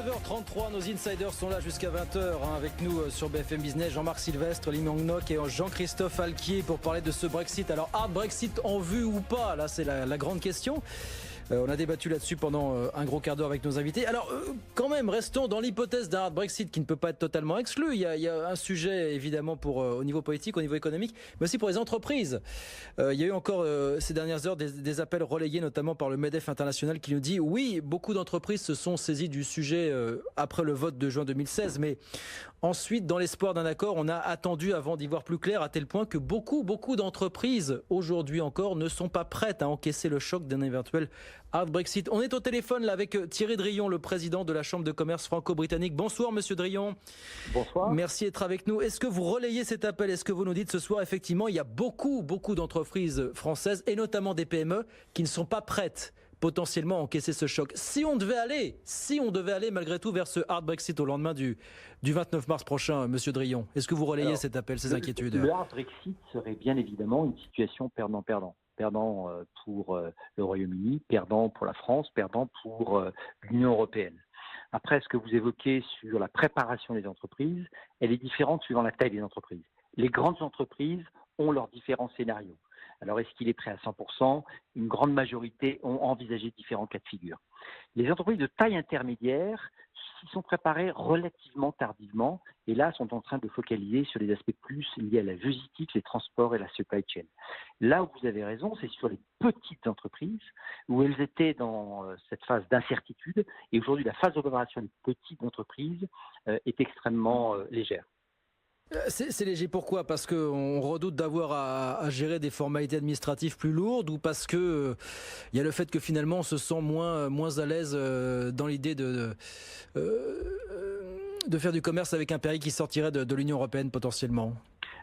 9h33, nos insiders sont là jusqu'à 20h avec nous sur BFM Business. Jean-Marc Sylvestre, Lee Myung-nok et Jean-Christophe Alquier pour parler de ce Brexit. Alors, hard Brexit en vue ou pas? Là, c'est la grande question. On a débattu là-dessus pendant un gros quart d'heure avec nos invités. Alors, quand même, restons dans l'hypothèse d'un hard Brexit qui ne peut pas être totalement exclu. Il y a un sujet, évidemment, au niveau politique, au niveau économique, mais aussi pour les entreprises. Il y a eu encore ces dernières heures des appels relayés, notamment par le MEDEF International, qui nous dit oui, beaucoup d'entreprises se sont saisies du sujet après le vote de juin 2016, mais ensuite, dans l'espoir d'un accord, on a attendu avant d'y voir plus clair, à tel point que beaucoup d'entreprises, aujourd'hui encore, ne sont pas prêtes à encaisser le choc d'un éventuel hard Brexit. On est au téléphone là avec Thierry Drillon, le président de la Chambre de commerce franco-britannique. Bonsoir Monsieur Drillon. Bonsoir. Merci d'être avec nous. Est-ce que vous relayez cet appel? Est-ce que vous nous dites ce soir, effectivement, il y a beaucoup d'entreprises françaises, et notamment des PME, qui ne sont pas prêtes potentiellement à encaisser ce choc? Si on devait aller malgré tout vers ce hard Brexit au lendemain du 29 mars prochain, Monsieur Drillon, est-ce que vous relayez cet appel, ces inquiétudes? Le hard Brexit serait bien évidemment une situation perdant-perdant. Perdant pour le Royaume-Uni, perdant pour la France, perdant pour l'Union européenne. Après, ce que vous évoquez sur la préparation des entreprises, elle est différente suivant la taille des entreprises. Les grandes entreprises ont leurs différents scénarios. Alors, est-ce qu'il est prêt à 100%? Une grande majorité ont envisagé différents cas de figure. Les entreprises de taille intermédiaire s'y sont préparées relativement tardivement et là sont en train de focaliser sur les aspects plus liés à la logistique, les transports et la supply chain. Là où vous avez raison, c'est sur les petites entreprises où elles étaient dans cette phase d'incertitude et aujourd'hui la phase de préparation des petites entreprises est extrêmement légère. C'est léger, pourquoi? Parce qu'on redoute d'avoir à gérer des formalités administratives plus lourdes, ou parce que il y a le fait que finalement on se sent moins à l'aise dans l'idée de faire du commerce avec un pays qui sortirait de l'Union européenne potentiellement?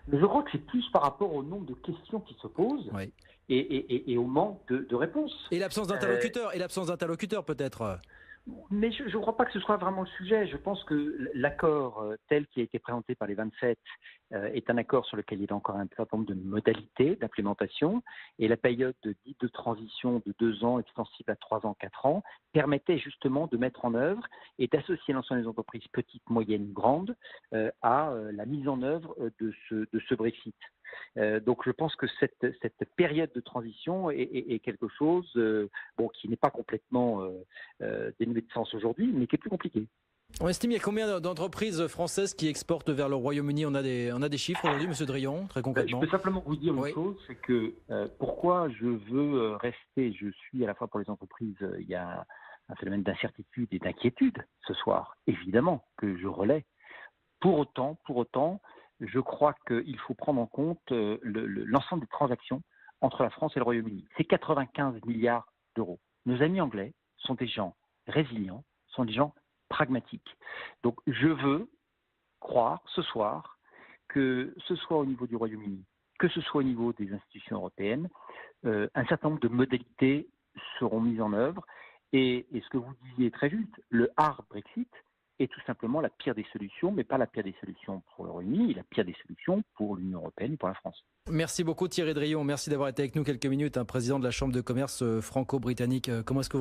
Mais je crois que c'est plus par rapport au nombre de questions qui se posent Oui. et au manque de réponses. Et l'absence d'interlocuteur peut-être. Mais je ne crois pas que ce soit vraiment le sujet. Je pense que l'accord tel qu'il a été présenté par les 27 est un accord sur lequel il y a encore un certain nombre de modalités d'implémentation. Et la période dite de transition de 2 ans, extensible à 3 ans, 4 ans, permettait justement de mettre en œuvre et d'associer l'ensemble des entreprises petites, moyennes, grandes à la mise en œuvre de ce Brexit. Donc je pense que cette période de transition est quelque chose qui n'est pas complètement dénué de sens aujourd'hui, mais qui est plus compliqué. On estime il y a combien d'entreprises françaises qui exportent vers le Royaume-Uni? On a des chiffres aujourd'hui, Monsieur Drillon, très concrètement. Je peux simplement vous dire une chose, c'est que pourquoi je veux rester, je suis à la fois pour les entreprises, il y a un phénomène d'incertitude et d'inquiétude ce soir, évidemment, que je relais. Pour autant, je crois qu'il faut prendre en compte l'ensemble des transactions entre la France et le Royaume-Uni. C'est 95 milliards d'euros. Nos amis anglais sont des gens résilients, sont des gens pragmatiques. Donc je veux croire ce soir que ce soit au niveau du Royaume-Uni, que ce soit au niveau des institutions européennes, un certain nombre de modalités seront mises en œuvre. Et ce que vous disiez très juste, le hard Brexit est tout simplement la pire des solutions, mais pas la pire des solutions pour le Royaume-Uni, la pire des solutions pour l'Union européenne et pour la France. Merci beaucoup Thierry Drillon, merci d'avoir été avec nous quelques minutes, président de la Chambre de commerce franco-britannique. Comment est-ce que